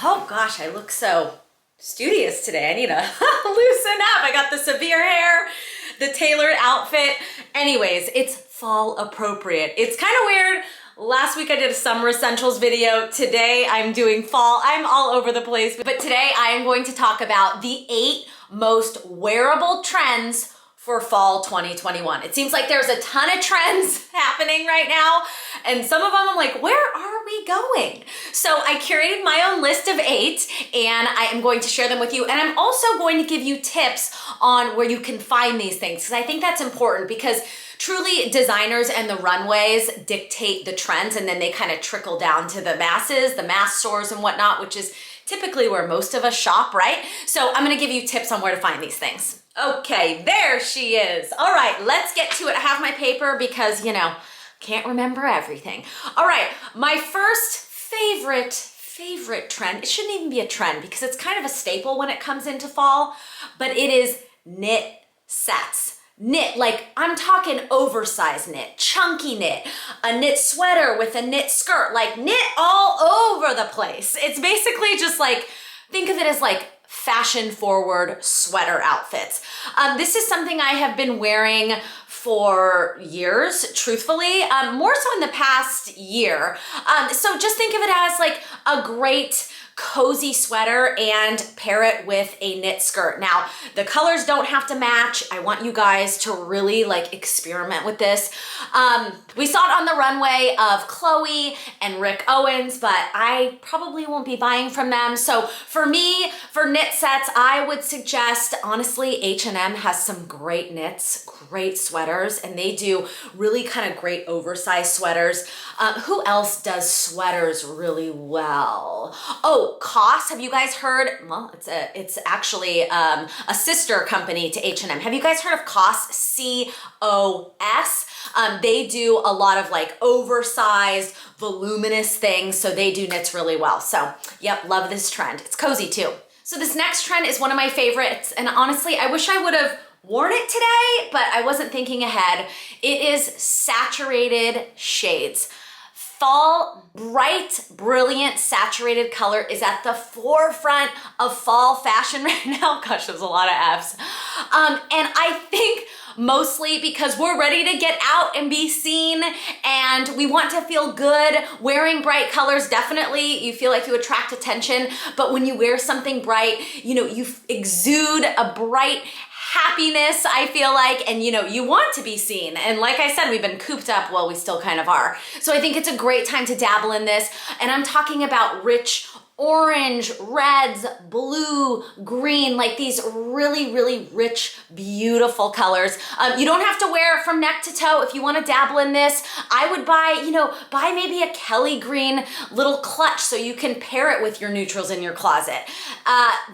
Oh gosh, I look so studious today. I need to loosen up. I got the severe hair, the tailored outfit. Anyways, it's fall appropriate. It's kind of weird. Last week I did a summer essentials video. Today I'm doing fall. I'm all over the place. But today I am going to talk about the 8 most wearable trends for fall 2021. It seems like there's a ton of trends happening right now, and some of them I'm like, where are we going? So I curated my own list of 8, and I am going to share them with you, and I'm also going to give you tips on where you can find these things, because I think that's important, because truly designers and the runways dictate the trends, and then they kind of trickle down to the masses, the mass stores and whatnot, which is typically where most of us shop, right? So I'm gonna give you tips on where to find these things. Okay, there she is. All right, let's get to it. I have my paper because, can't remember everything. All right, my first favorite trend, it shouldn't even be a trend because it's kind of a staple when it comes into fall, but it is knit sets. Knit, like I'm talking oversized knit, chunky knit, a knit sweater with a knit skirt, like knit all over the place. It's basically just like, think of it as like fashion forward sweater outfits. This is something I have been wearing for years, truthfully, more so in the past year. So just think of it as like a great cozy sweater and pair it with a knit skirt. Now, the colors don't have to match. I want you guys to really like experiment with this. We saw it on the runway of Chloe and Rick Owens, but I probably won't be buying from them. So for me, for knit sets, I would suggest, honestly, H&M has some great knits, great sweaters, and they do really kind of great oversized sweaters. Who else does sweaters really well? Oh, COS, have you guys heard? Well, it's actually a sister company to H&M. Have you guys heard of COS? C-O-S. They do a lot of like oversized, voluminous things, so they do knits really well. So, yep, love this trend. It's cozy too. So this next trend is one of my favorites, and honestly, I wish I would have worn it today, but I wasn't thinking ahead. It is saturated shades. Fall, bright, brilliant, saturated color is at the forefront of fall fashion right now. Gosh, there's a lot of F's. And I think mostly because we're ready to get out and be seen and we want to feel good. Wearing bright colors, definitely, you feel like you attract attention, but when you wear something bright, you exude a bright happiness, I feel like, and you want to be seen. And like I said, we've been cooped up, well, we still kind of are. So I think it's a great time to dabble in this. And I'm talking about rich orange, reds, blue, green, like these really, really rich, beautiful colors. You don't have to wear it from neck to toe. If you want to dabble in this, I would buy maybe a Kelly green little clutch so you can pair it with your neutrals in your closet.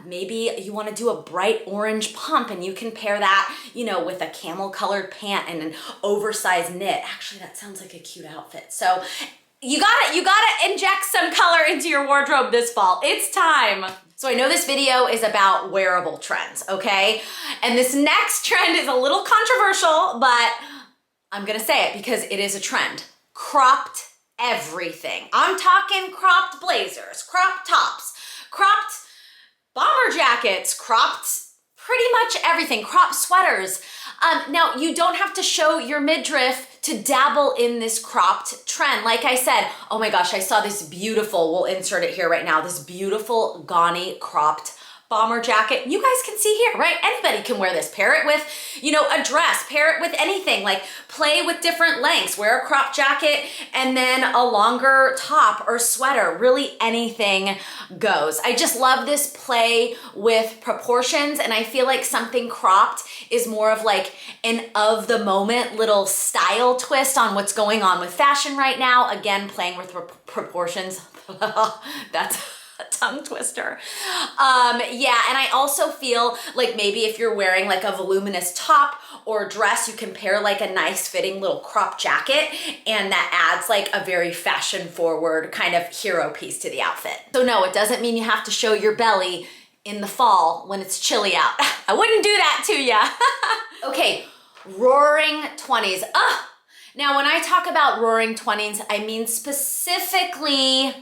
Maybe you want to do a bright orange pump and you can pair that, with a camel colored pant and an oversized knit. Actually, that sounds like a cute outfit. So you gotta inject some color into your wardrobe this fall. It's time. So I know this video is about wearable trends, okay? And this next trend is a little controversial, but I'm gonna say it because it is a trend. Cropped everything. I'm talking cropped blazers, cropped tops, cropped bomber jackets, cropped pretty much everything, cropped sweaters. Now, you don't have to show your midriff to dabble in this cropped trend. Like I said, oh my gosh, I saw this beautiful, we'll insert it here right now, this beautiful Ghani cropped bomber jacket. You guys can see here, right? Anybody can wear this. Pair it with, a dress, pair it with anything, like play with different lengths, wear a crop jacket and then a longer top or sweater, really anything goes. I just love this play with proportions, and I feel like something cropped is more of like an of the moment little style twist on what's going on with fashion right now. Again, playing with proportions. That's a tongue twister. Yeah, and I also feel like maybe if you're wearing like a voluminous top or dress, you can pair like a nice fitting little crop jacket, and that adds like a very fashion forward kind of hero piece to the outfit. So no, it doesn't mean you have to show your belly in the fall when it's chilly out. I wouldn't do that to ya. Okay, roaring 20s. Now when I talk about roaring 20s, I mean specifically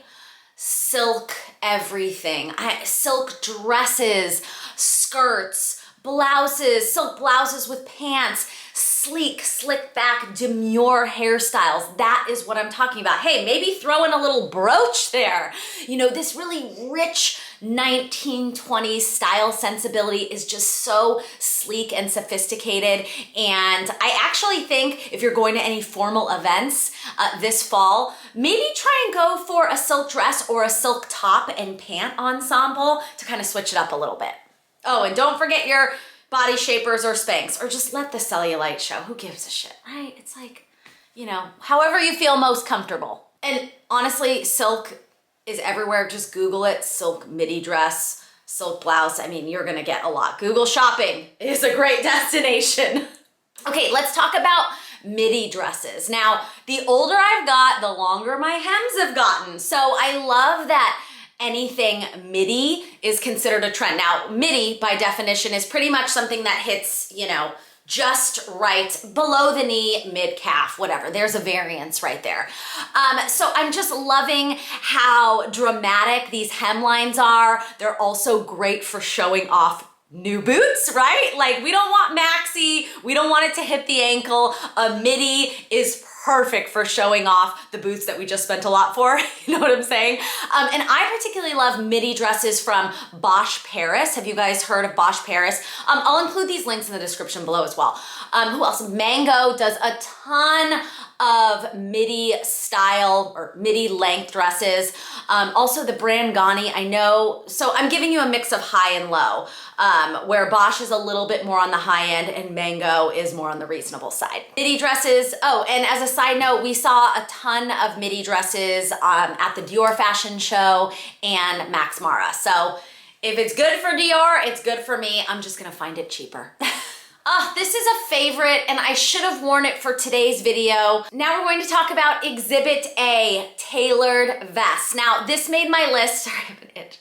silk everything. Silk dresses, skirts, blouses, silk blouses with pants, sleek, slick back, demure hairstyles. That is what I'm talking about. Hey, maybe throw in a little brooch there. You know, this really rich 1920s style sensibility is just so sleek and sophisticated. And I actually think if you're going to any formal events this fall, maybe try and go for a silk dress or a silk top and pant ensemble to kind of switch it up a little bit. Oh, and don't forget your body shapers or Spanx, or just let the cellulite show. Who gives a shit, right? It's like, you know, however you feel most comfortable. And honestly, silk is everywhere. Just Google it, silk midi dress, silk blouse. I mean, you're gonna get a lot. Google shopping is a great destination. Okay, let's talk about midi dresses. Now, the older I've got, the longer my hems have gotten. So I love that anything midi is considered a trend. Now, midi by definition is pretty much something that hits, you know, just right below the knee, mid calf, whatever. There's a variance right there. So I'm just loving how dramatic these hemlines are. They're also great for showing off new boots, right? Like, we don't want maxi, we don't want it to hit the ankle. A midi is perfect for showing off the boots that we just spent a lot for. You know what I'm saying? And I particularly love midi dresses from Bosch Paris. Have you guys heard of Bosch Paris? I'll include these links in the description below as well. Who else? Mango does a ton of midi style or midi length dresses. Also the brand Gani, I know. So I'm giving you a mix of high and low, where Bosch is a little bit more on the high end and Mango is more on the reasonable side. Midi dresses. Oh, and as a side note, we saw a ton of midi dresses at the Dior fashion show and Max Mara. So if it's good for Dior, it's good for me. I'm just gonna find it cheaper. This is a favorite and I should have worn it for today's video. Now we're going to talk about Exhibit A, tailored vests. Now this made my list, sorry, I have an itch,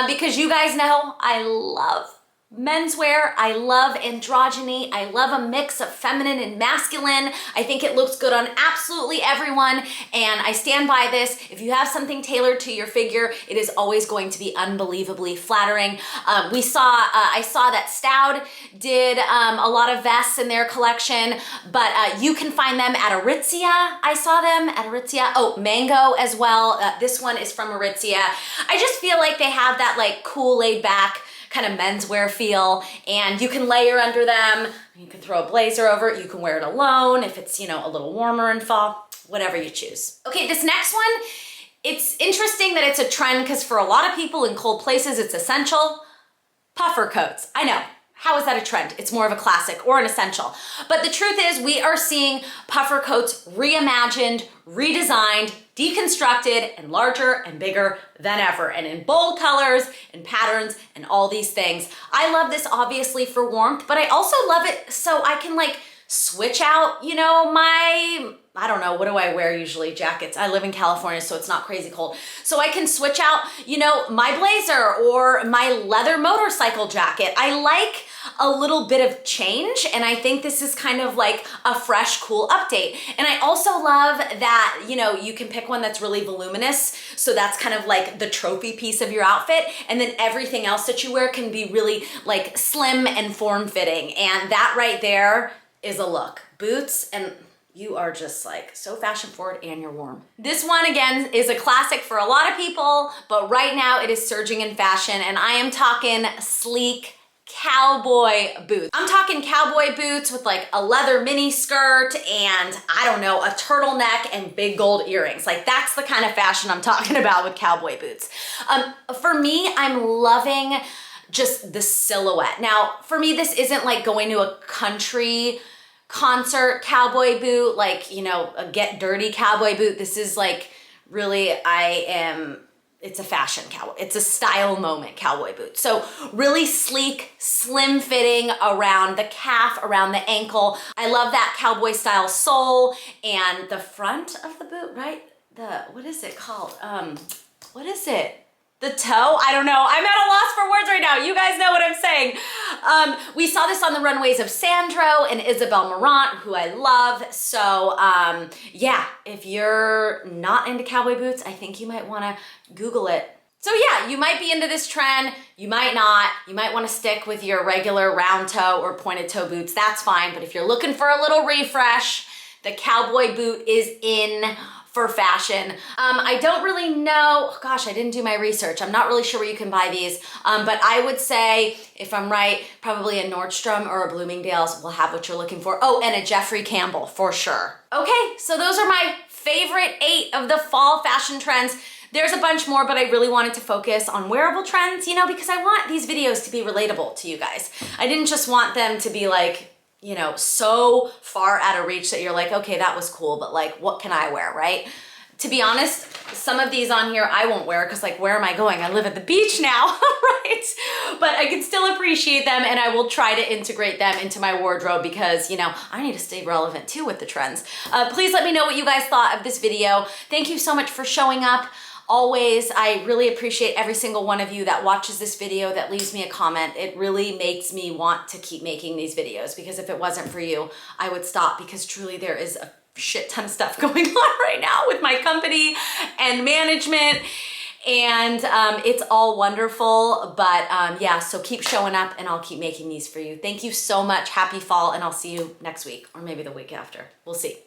because you guys know I love menswear, I love androgyny, I love a mix of feminine and masculine. I think it looks good on absolutely everyone, and I stand by this. If you have something tailored to your figure, it is always going to be unbelievably flattering. I saw that Stout did a lot of vests in their collection, but you can find them at Aritzia. I saw them at Aritzia. Oh, Mango as well. This one is from Aritzia. I just feel like they have that like cool laid back kind of menswear feel, and you can layer under them. You can throw a blazer over it. You can wear it alone if it's, you know, a little warmer in fall, whatever you choose. Okay, this next one, it's interesting that it's a trend because for a lot of people in cold places, it's essential. Puffer coats. I know. How is that a trend? It's more of a classic or an essential. But the truth is we are seeing puffer coats reimagined, redesigned, deconstructed, and larger and bigger than ever, and in bold colors and patterns and all these things. I love this obviously for warmth, but I also love it so I can like switch out, you know, I don't know, what do I wear usually? Jackets. I live in California, so it's not crazy cold. So I can switch out, you know, my blazer or my leather motorcycle jacket. I like a little bit of change, and I think this is kind of like a fresh, cool update. And I also love that, you know, you can pick one that's really voluminous, so that's kind of like the trophy piece of your outfit, and then everything else that you wear can be really like slim and form-fitting, and that right there is a look. Boots, and you are just like so fashion forward and you're warm. This one again is a classic for a lot of people, but right now it is surging in fashion, and I am talking sleek cowboy boots. I'm talking cowboy boots with like a leather mini skirt and I don't know, a turtleneck and big gold earrings. Like that's the kind of fashion I'm talking about with cowboy boots. For me, I'm loving just the silhouette. Now, for me, this isn't like going to a country concert cowboy boot, like, you know, a get dirty cowboy boot. This is like really, it's a fashion cowboy. It's a style moment cowboy boot. So really sleek, slim fitting around the calf, around the ankle. I love that cowboy style sole and the front of the boot, right? What is it called? What is it? The toe? I don't know. I'm at a loss for words right now. You guys know what I'm saying. We saw this on the runways of Sandro and Isabel Marant, who I love. So yeah, if you're not into cowboy boots, I think you might want to Google it. So yeah, you might be into this trend, you might not. You might want to stick with your regular round toe or pointed toe boots, that's fine. But if you're looking for a little refresh, the cowboy boot is in for fashion. I don't really know, oh gosh, I didn't do my research. I'm not really sure where you can buy these, but I would say, if I'm right, probably a Nordstrom or a Bloomingdale's will have what you're looking for. Oh, and a Jeffrey Campbell for sure. Okay, so those are my favorite 8 of the fall fashion trends. There's a bunch more, but I really wanted to focus on wearable trends, you know, because I want these videos to be relatable to you guys. I didn't just want them to be like, you know, so far out of reach that you're like, okay, that was cool, but like, what can I wear, right? To be honest, some of these on here I won't wear because like, where am I going? I live at the beach now, right? But I can still appreciate them and I will try to integrate them into my wardrobe because, you know, I need to stay relevant too with the trends. Please let me know what you guys thought of this video. Thank you so much for showing up. Always, I really appreciate every single one of you that watches this video, that leaves me a comment. It really makes me want to keep making these videos because if it wasn't for you, I would stop because truly there is a shit ton of stuff going on right now with my company and management and it's all wonderful, but yeah, so keep showing up and I'll keep making these for you. Thank you so much. Happy fall and I'll see you next week or maybe the week after. We'll see.